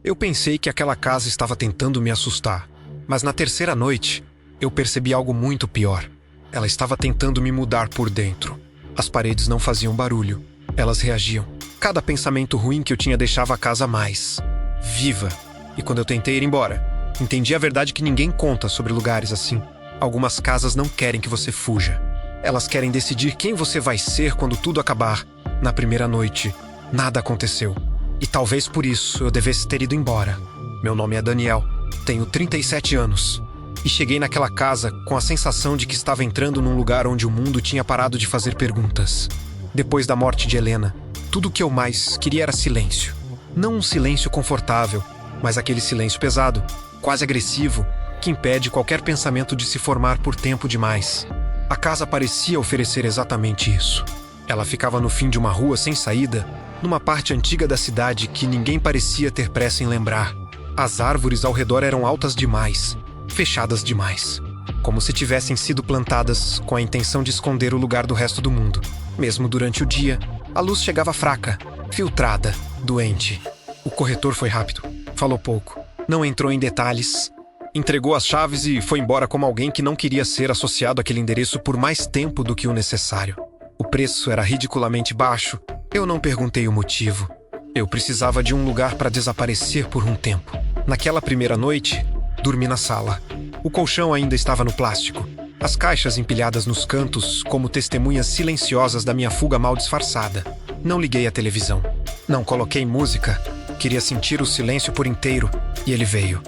Eu pensei que aquela casa estava tentando me assustar, mas na terceira noite, eu percebi algo muito pior. Ela estava tentando me mudar por dentro. As paredes não faziam barulho, elas reagiam. Cada pensamento ruim que eu tinha deixava a casa mais viva. E quando eu tentei ir embora, entendi a verdade que ninguém conta sobre lugares assim. Algumas casas não querem que você fuja. Elas querem decidir quem você vai ser quando tudo acabar. Na primeira noite, nada aconteceu. E talvez por isso eu devesse ter ido embora. Meu nome é Daniel, tenho 37 anos. E cheguei naquela casa com a sensação de que estava entrando num lugar onde o mundo tinha parado de fazer perguntas. Depois da morte de Helena, tudo o que eu mais queria era silêncio. Não um silêncio confortável, mas aquele silêncio pesado, quase agressivo, que impede qualquer pensamento de se formar por tempo demais. A casa parecia oferecer exatamente isso. Ela ficava no fim de uma rua sem saída, numa parte antiga da cidade que ninguém parecia ter pressa em lembrar. As árvores ao redor eram altas demais, fechadas demais, como se tivessem sido plantadas com a intenção de esconder o lugar do resto do mundo. Mesmo durante o dia, a luz chegava fraca, filtrada, doente. O corretor foi rápido, falou pouco, não entrou em detalhes, entregou as chaves e foi embora como alguém que não queria ser associado àquele endereço por mais tempo do que o necessário. O preço era ridiculamente baixo. Eu não perguntei o motivo. Eu precisava de um lugar para desaparecer por um tempo. Naquela primeira noite, dormi na sala. O colchão ainda estava no plástico. As caixas empilhadas nos cantos como testemunhas silenciosas da minha fuga mal disfarçada. Não liguei a televisão. Não coloquei música. Queria sentir o silêncio por inteiro. E ele veio.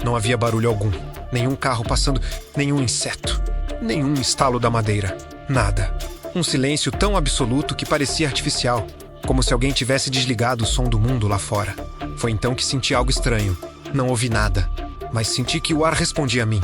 Não havia barulho algum. Nenhum carro passando, nenhum inseto. Nenhum estalo da madeira. Nada. Um silêncio tão absoluto que parecia artificial, como se alguém tivesse desligado o som do mundo lá fora. Foi então que senti algo estranho. Não ouvi nada, mas senti que o ar respondia a mim.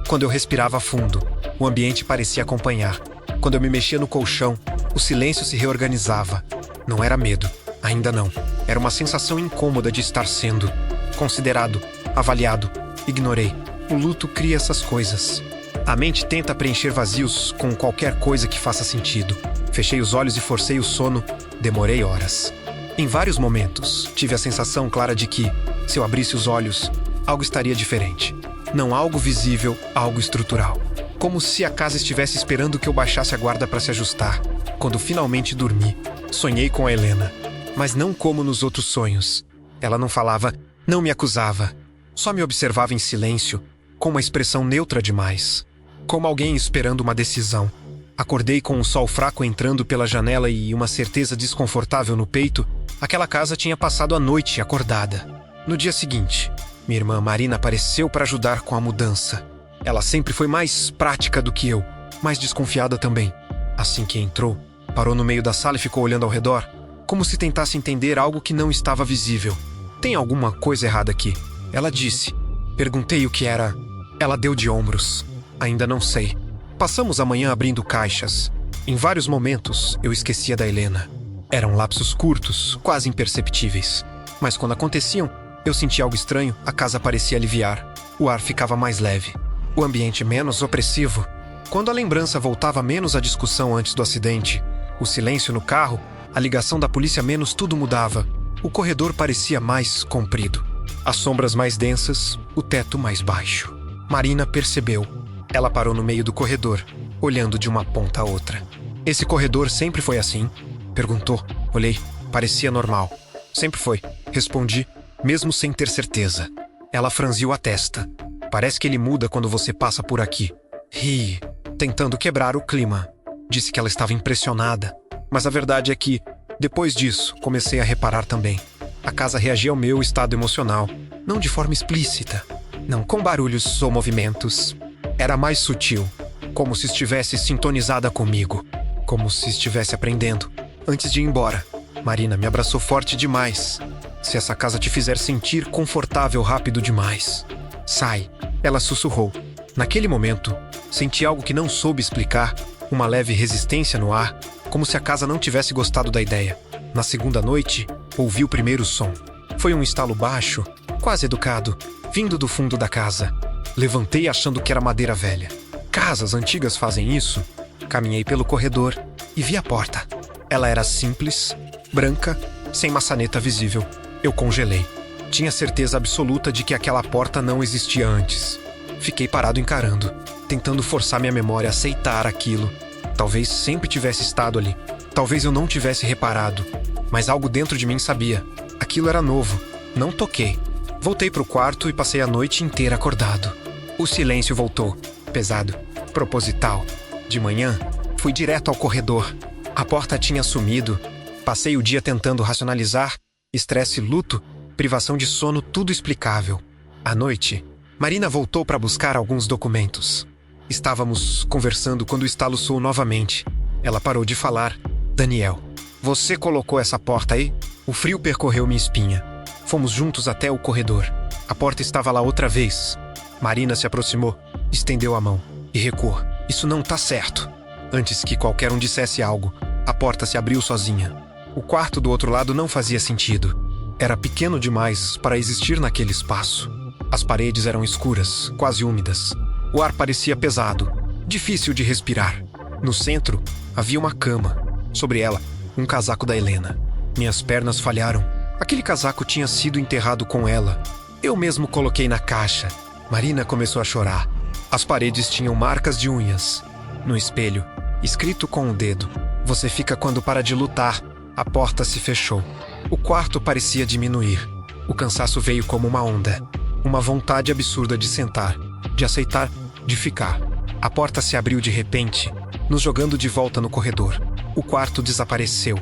Quando eu respirava fundo, o ambiente parecia acompanhar. Quando eu me mexia no colchão, o silêncio se reorganizava. Não era medo, ainda não. Era uma sensação incômoda de estar sendo considerado, avaliado. Ignorei. O luto cria essas coisas. A mente tenta preencher vazios com qualquer coisa que faça sentido. Fechei os olhos e forcei o sono. Demorei horas. Em vários momentos, tive a sensação clara de que, se eu abrisse os olhos, algo estaria diferente. Não algo visível, algo estrutural. Como se a casa estivesse esperando que eu baixasse a guarda para se ajustar. Quando finalmente dormi, sonhei com a Helena. Mas não como nos outros sonhos. Ela não falava, não me acusava. Só me observava em silêncio, com uma expressão neutra demais. Como alguém esperando uma decisão. Acordei com o sol fraco entrando pela janela e uma certeza desconfortável no peito. Aquela casa tinha passado a noite acordada. No dia seguinte, minha irmã Marina apareceu para ajudar com a mudança. Ela sempre foi mais prática do que eu, mais desconfiada também. Assim que entrou, parou no meio da sala e ficou olhando ao redor, como se tentasse entender algo que não estava visível. Tem alguma coisa errada aqui, ela disse. Perguntei o que era. Ela deu de ombros. Ainda não sei. Passamos a manhã abrindo caixas. Em vários momentos, eu esquecia da Helena. Eram lapsos curtos, quase imperceptíveis. Mas quando aconteciam, eu sentia algo estranho, a casa parecia aliviar. O ar ficava mais leve. O ambiente menos opressivo. Quando a lembrança voltava menos à discussão antes do acidente, o silêncio no carro, a ligação da polícia menos tudo mudava. O corredor parecia mais comprido. As sombras mais densas, o teto mais baixo. Marina percebeu. Ela parou no meio do corredor, olhando de uma ponta a outra. Esse corredor sempre foi assim? Perguntou. Olhei. Parecia normal. Sempre foi. Respondi, mesmo sem ter certeza. Ela franziu a testa. Parece que ele muda quando você passa por aqui. Ri, tentando quebrar o clima. Disse que ela estava impressionada. Mas a verdade é que, depois disso, comecei a reparar também. A casa reagia ao meu estado emocional. Não de forma explícita. Não com barulhos ou movimentos. Era mais sutil. Como se estivesse sintonizada comigo. Como se estivesse aprendendo. Antes de ir embora, Marina me abraçou forte demais. Se essa casa te fizer sentir confortável rápido demais, sai. Ela sussurrou. Naquele momento, senti algo que não soube explicar. Uma leve resistência no ar, como se a casa não tivesse gostado da ideia. Na segunda noite, ouvi o primeiro som. Foi um estalo baixo, quase educado, vindo do fundo da casa. Levantei achando que era madeira velha. Casas antigas fazem isso. Caminhei pelo corredor e vi a porta. Ela era simples, branca, sem maçaneta visível. Eu congelei. Tinha certeza absoluta de que aquela porta não existia antes. Fiquei parado encarando, tentando forçar minha memória a aceitar aquilo. Talvez sempre tivesse estado ali. Talvez eu não tivesse reparado. Mas algo dentro de mim sabia. Aquilo era novo. Não toquei. Voltei para o quarto e passei a noite inteira acordado. O silêncio voltou. Pesado. Proposital. De manhã, fui direto ao corredor. A porta tinha sumido. Passei o dia tentando racionalizar. Estresse, luto, privação de sono, tudo explicável. À noite, Marina voltou para buscar alguns documentos. Estávamos conversando quando o estalo soou novamente. Ela parou de falar. Daniel, você colocou essa porta aí? O frio percorreu minha espinha. Fomos juntos até o corredor. A porta estava lá outra vez. Marina se aproximou, estendeu a mão e recuou. Isso não tá certo. Antes que qualquer um dissesse algo, a porta se abriu sozinha. O quarto do outro lado não fazia sentido. Era pequeno demais para existir naquele espaço. As paredes eram escuras, quase úmidas. O ar parecia pesado, difícil de respirar. No centro, havia uma cama. Sobre ela, um casaco da Helena. Minhas pernas falharam. Aquele casaco tinha sido enterrado com ela. Eu mesmo coloquei na caixa. Marina começou a chorar. As paredes tinham marcas de unhas. No espelho, escrito com um dedo: "Você fica quando para de lutar." A porta se fechou. O quarto parecia diminuir. O cansaço veio como uma onda. Uma vontade absurda de sentar, de aceitar, de ficar. A porta se abriu de repente, nos jogando de volta no corredor. O quarto desapareceu,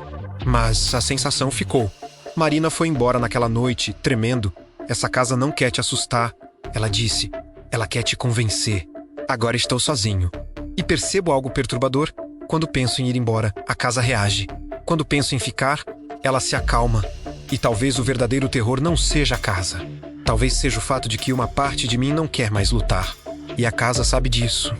mas a sensação ficou. Marina foi embora naquela noite, tremendo. Essa casa não quer te assustar, ela disse. Ela quer te convencer. Agora estou sozinho. E percebo algo perturbador. Quando penso em ir embora, a casa reage. Quando penso em ficar, ela se acalma. E talvez o verdadeiro terror não seja a casa. Talvez seja o fato de que uma parte de mim não quer mais lutar. E a casa sabe disso.